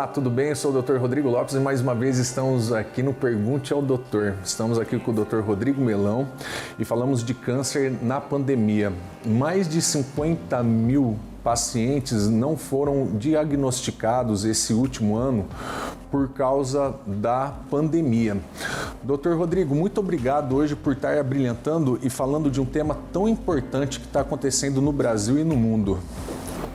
Olá, tudo bem? Eu sou o Dr. Rodrigo Lopes e mais uma vez estamos aqui no Pergunte ao Doutor. Estamos aqui com o Dr. Rodrigo Melão e falamos de câncer na pandemia. Mais de 50 mil pacientes não foram diagnosticados esse último ano por causa da pandemia. Dr. Rodrigo, muito obrigado hoje por estar abrilhantando e falando de um tema tão importante que está acontecendo no Brasil e no mundo.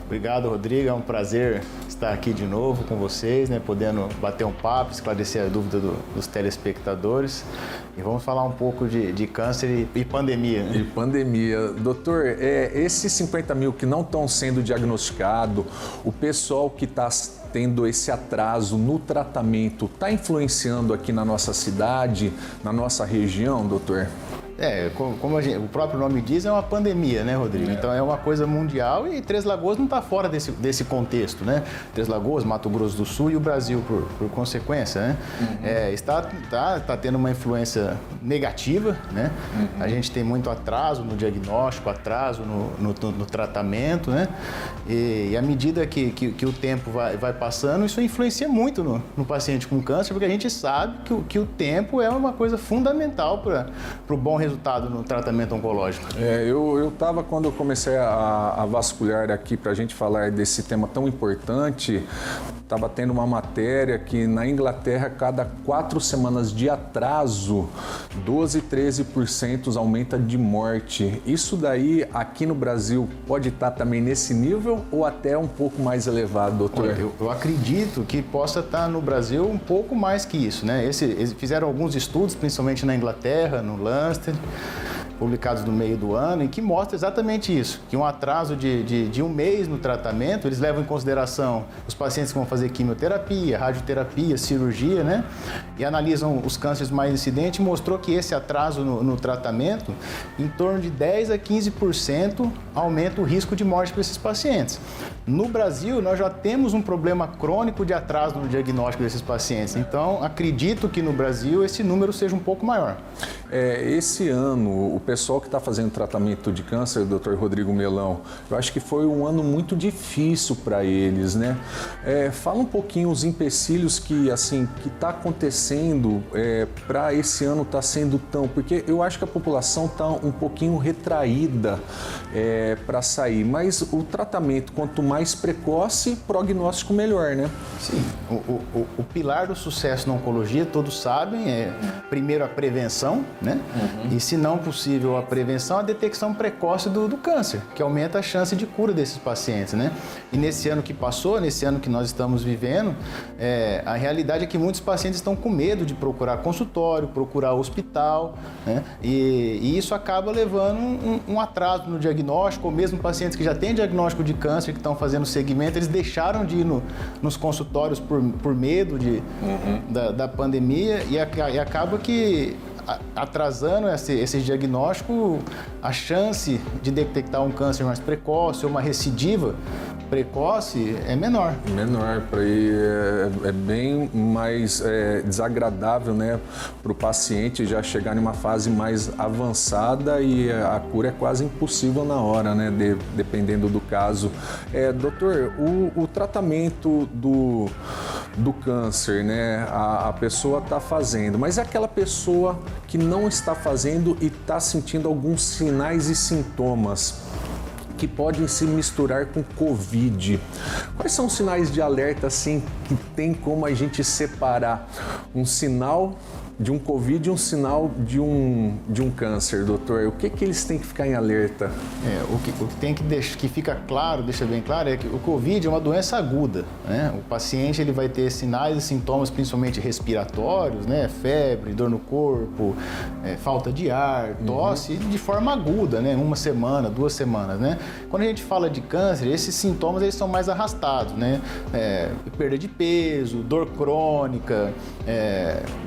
Obrigado, Rodrigo. É um prazer estar aqui de novo com vocês, podendo bater um papo, esclarecer a dúvida dos telespectadores. E vamos falar um pouco de câncer e pandemia. E pandemia. Doutor, esses 50 mil que não estão sendo diagnosticados, o pessoal que está tendo esse atraso no tratamento, está influenciando aqui na nossa cidade, na nossa região, doutor? Como o próprio nome diz, é uma pandemia, né, Rodrigo? Então é uma coisa mundial e Três Lagoas não está fora desse contexto, né? Três Lagoas, Mato Grosso do Sul e o Brasil, por consequência, né? Está tendo uma influência negativa, né? A gente tem muito atraso no diagnóstico, atraso no tratamento, né? E à medida que o tempo vai passando, isso influencia muito no paciente com câncer, porque a gente sabe que o tempo é uma coisa fundamental para o bom resultado no tratamento oncológico. Eu estava, quando eu comecei a vasculhar aqui para a gente falar desse tema tão importante, estava tendo uma matéria que na Inglaterra, cada 4 semanas de atraso, 12, 13% aumenta de morte. Isso daí, aqui no Brasil, pode estar também nesse nível ou até um pouco mais elevado, doutor? Eu acredito que possa estar no Brasil um pouco mais que isso, né? Eles fizeram alguns estudos, principalmente na Inglaterra, no Lancet, publicados no meio do ano, em que mostra exatamente isso, que um atraso de um mês no tratamento, eles levam em consideração os pacientes que vão fazer quimioterapia, radioterapia, cirurgia, né? E analisam os cânceres mais incidentes, mostrou que esse atraso no tratamento, em torno de 10 a 15%, aumenta o risco de morte para esses pacientes. No Brasil, nós já temos um problema crônico de atraso no diagnóstico desses pacientes, então acredito que no Brasil esse número seja um pouco maior. Esse ano, o pessoal que está fazendo tratamento de câncer, Dr. Rodrigo Melão, eu acho que foi um ano muito difícil para eles, né? Fala um pouquinho os empecilhos que está acontecendo para esse ano estar sendo tão... Porque eu acho que a população está um pouquinho retraída para sair, mas o tratamento, quanto mais precoce, prognóstico melhor, né? Sim, o pilar do sucesso na oncologia, todos sabem, primeiro a prevenção, né? E se não possível a prevenção, a detecção precoce do câncer, que aumenta a chance de cura desses pacientes, né? E nesse ano que passou, nesse ano que nós estamos vivendo, a realidade é que muitos pacientes estão com medo de procurar consultório, procurar hospital, né? E isso acaba levando um atraso no diagnóstico, ou mesmo pacientes que já têm diagnóstico de câncer, que estão fazendo segmento, eles deixaram de ir nos consultórios por medo da pandemia e acaba que atrasando esse diagnóstico, a chance de detectar um câncer mais precoce ou uma recidiva precoce é menor. Menor, é bem mais desagradável, né, para o paciente já chegar em uma fase mais avançada e a cura é quase impossível na hora, né, dependendo do caso. Doutor, o tratamento do câncer, né, a pessoa está fazendo, mas é aquela pessoa que não está fazendo e está sentindo alguns sinais e sintomas que podem se misturar com Covid. Quais são os sinais de alerta, assim, que tem como a gente separar um sinal de um Covid e um sinal de um câncer, doutor? O que eles têm que ficar em alerta? O que tem que fica claro, deixa bem claro, é que o Covid é uma doença aguda, né? O paciente ele vai ter sinais e sintomas principalmente respiratórios, né? Febre, dor no corpo, falta de ar, tosse, de forma aguda, né? 1 semana, 2 semanas, né? Quando a gente fala de câncer, esses sintomas eles são mais arrastados, né? Perda de peso, dor crônica,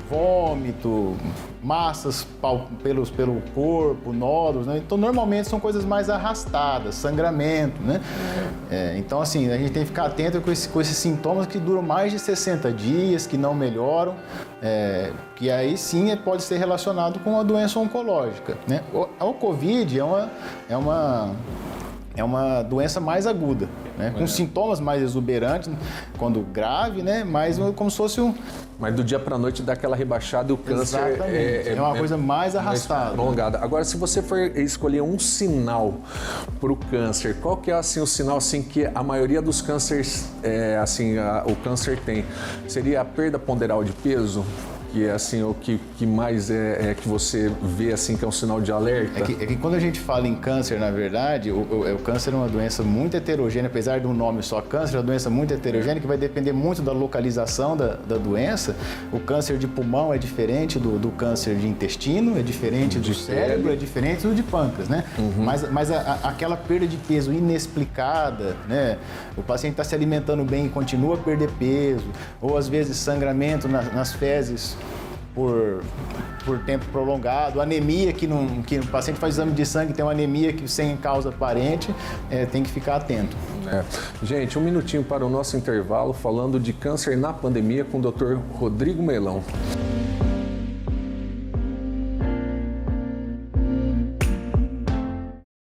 vômito, massas pelo corpo, nódulos, né? Então, normalmente são coisas mais arrastadas, sangramento, né? Então, assim, a gente tem que ficar atento com esses sintomas que duram mais de 60 dias, que não melhoram, que aí sim pode ser relacionado com a doença oncológica, né? O Covid é é uma doença mais aguda, né? Com sintomas mais exuberantes, quando grave, né? Mas como se fosse um... Mas do dia para a noite dá aquela rebaixada e o câncer é uma coisa mais arrastada. Prolongada. Agora, se você for escolher um sinal para o câncer, qual que é assim, o sinal assim, que a maioria dos cânceres, o câncer tem? Seria a perda ponderal de peso? Que é assim, o que mais é que você vê assim, que é um sinal de alerta? É que quando a gente fala em câncer, na verdade, o câncer é uma doença muito heterogênea, apesar do nome só câncer, é uma doença muito heterogênea que vai depender muito da localização da doença. O câncer de pulmão é diferente do câncer de intestino, é diferente do cérebro, é diferente do de pâncreas, né? Mas aquela perda de peso inexplicada, né? O paciente está se alimentando bem e continua a perder peso, ou às vezes sangramento nas fezes por tempo prolongado, anemia que o paciente faz exame de sangue, tem uma anemia que sem causa aparente, tem que ficar atento. Gente, um minutinho para o nosso intervalo, falando de câncer na pandemia com o Dr. Rodrigo Melão.